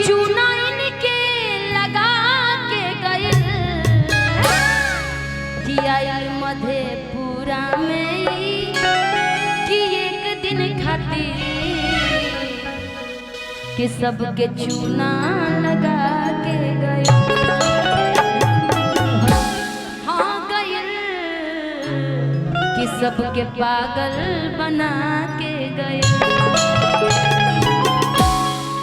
चूना इनके लगा के गए कि आयल मधेपुरा में कि एक दिन खातिर कि सबके चूना लगा के गए। हाँ गए कि सबके पागल बना के गए।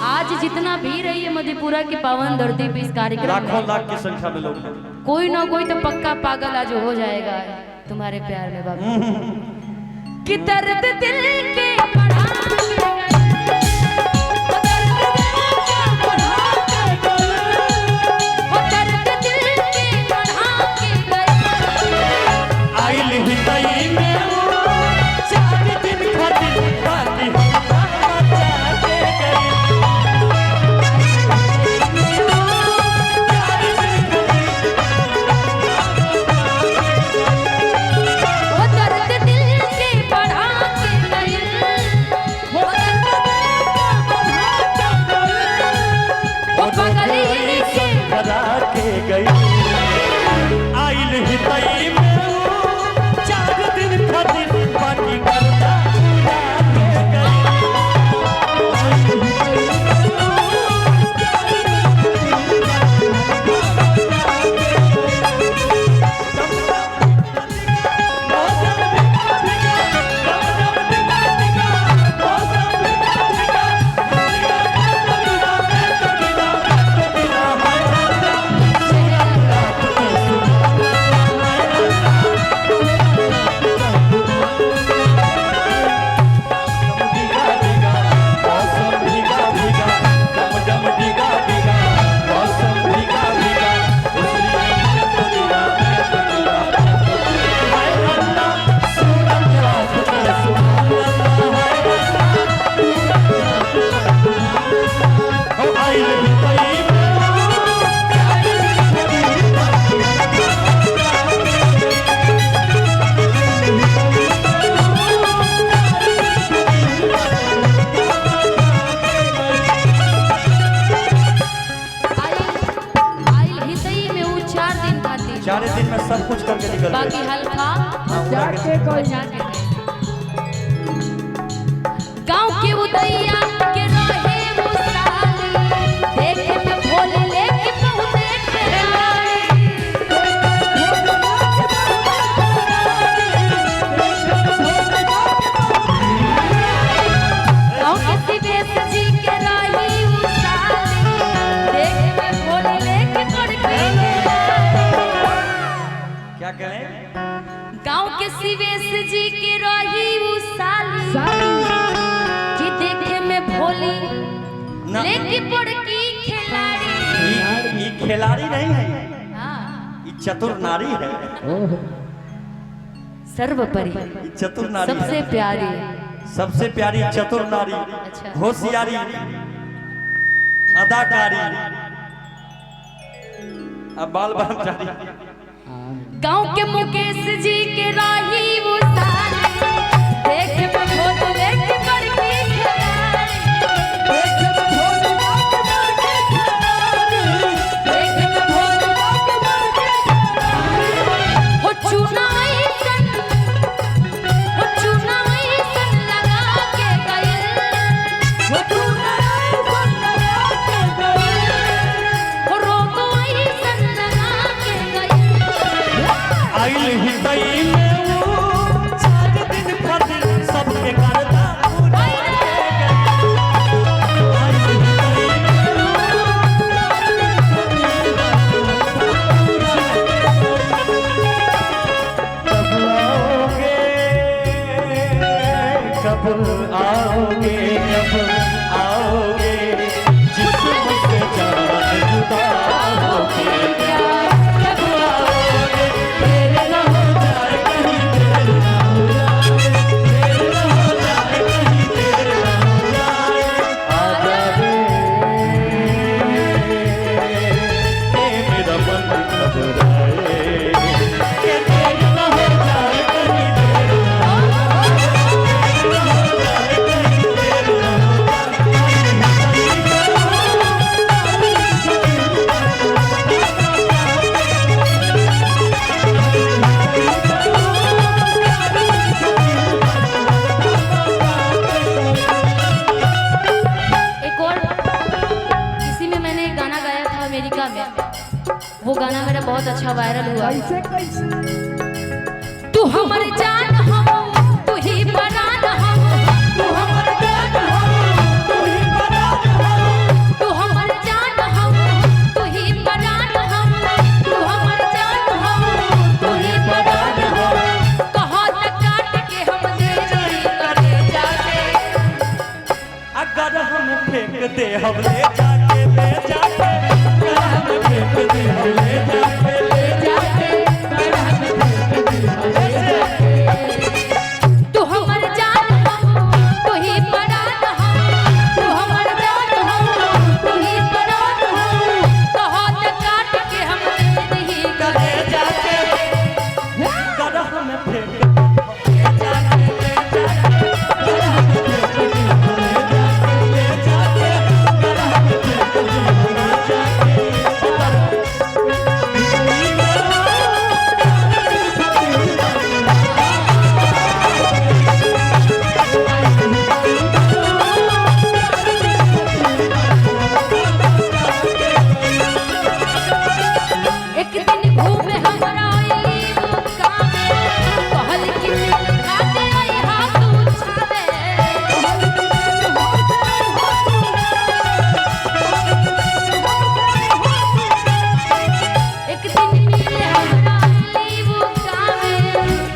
आज जितना भी रही है मधेपुरा की पावन धरती पे इस कार्यक्रम लाखों लाख की संख्या में लोग कोई ना कोई तो पक्का पागल आज हो जाएगा तुम्हारे प्यार में बाबू। कि दर्द दिल के बढ़ा सब कुछ करके निकल बाकी हल्का जाके कोई जाके गांव के उदैया के रहे मुसाली देखे में भोले लेके पहुंचे गांव के सिवेश जी के रही मुसाली देखे में भोले लेके पड़के क्या कहें? गांव के सिवेश जी की रही उसाली कि देखे में भोली लेके पड़की खिलाड़ी। ये खिलाड़ी नहीं है, हाँ। ये चतुर नारी है। सर्वपरि चतुर नारी सबसे प्यारी सबसे प्यारी चतुर नारी, होशियारी, अदाकारी, अब बाल ब्रह्मचारी। गांव के मुकेश जी के राही वो साली देख में भोले लेके पड़की खिलाड़ी। देख में भोले लेके पड़की खिलाड़ी। देख में भोले लेके पड़की खिलाड़ी। हो चुनाई सन लगा के गए। हो चुनाई सन लगा के गए। हो रोगोई सन लगा के गए। आइल हितई में वो 4 दिन खातिर सबके करता पूरा कब आओगे कब आओगे जिससे जान जुदा होगे बहुत अच्छा वायरल हुआ। कैसे कैसे तू हमर जान हो तू ही परान हो, तू हमर जान हो तू ही परान हो, तू हमर जान हो तू ही परान हो, तू हमर जान हो तू ही परान हो। कहो त काट के हम दे चोरी करे जाके, अगर हम फेंक दे हम ले जाके ले जाके, अगर हम फेंक दे हम ले जाके ले जाके, अगर हम फेंक दे हम ले जाके। तू हमर जान हो तू ही परान हो, तू हमर जान हो तू ही परान हो। कहो त काट के हम दे ही करे जाके, अगर हम फेंक दे हम ले जाके ले जाके, अगर हम फेंक दे हम ले जाके ले जाके, अगर हम फेंक दे हम ले जाके। एक दिन घूमे हमरा आइली गावे, कहल कि खाते आई हाथ उछावे। एक दिन मिले हमरा आइली गावे,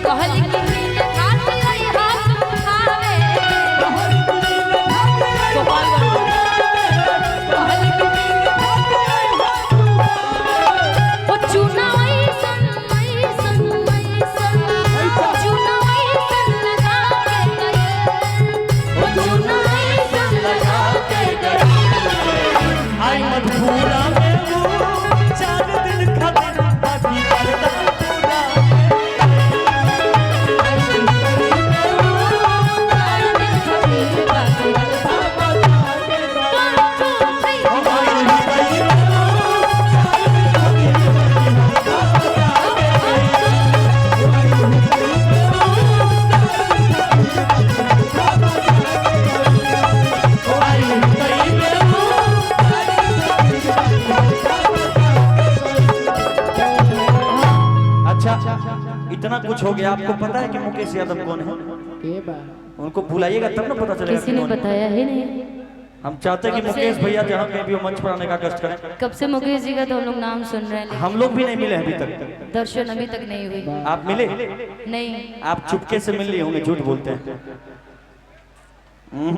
कहल कि खाते आई हाथ उछावे। कहल कि ओ चुना ऐसन ऐसन ऐसन, ओ चुना ऐसन लगा के गए, ओ चुना ऐसन लगा के गए। आई मधुरा में वो 4 दिन खातिर बाकी करता पूरा। अच्छा, इतना कुछ हो गया। आपको पता है कि मुकेश यादव कौन है? के बा उनको बुलाइएगा तब ना पता चलेगा किसी कि ने कौन है। बताया ही नहीं। हम चाहते हैं कि मुकेश भैया जहाँ कहीं भी हो मंच पर आने का कष्ट करें। कब से मुकेश जी का तो हम लोग नाम सुन रहे हैं, लेकिन हम लोग भी नहीं मिले हैं अभी तक। दर्शन अभी तक नहीं हुई। आप मिले? नहीं आप चुपके से मिल लिए होंगे, झूठ बोलते हैं।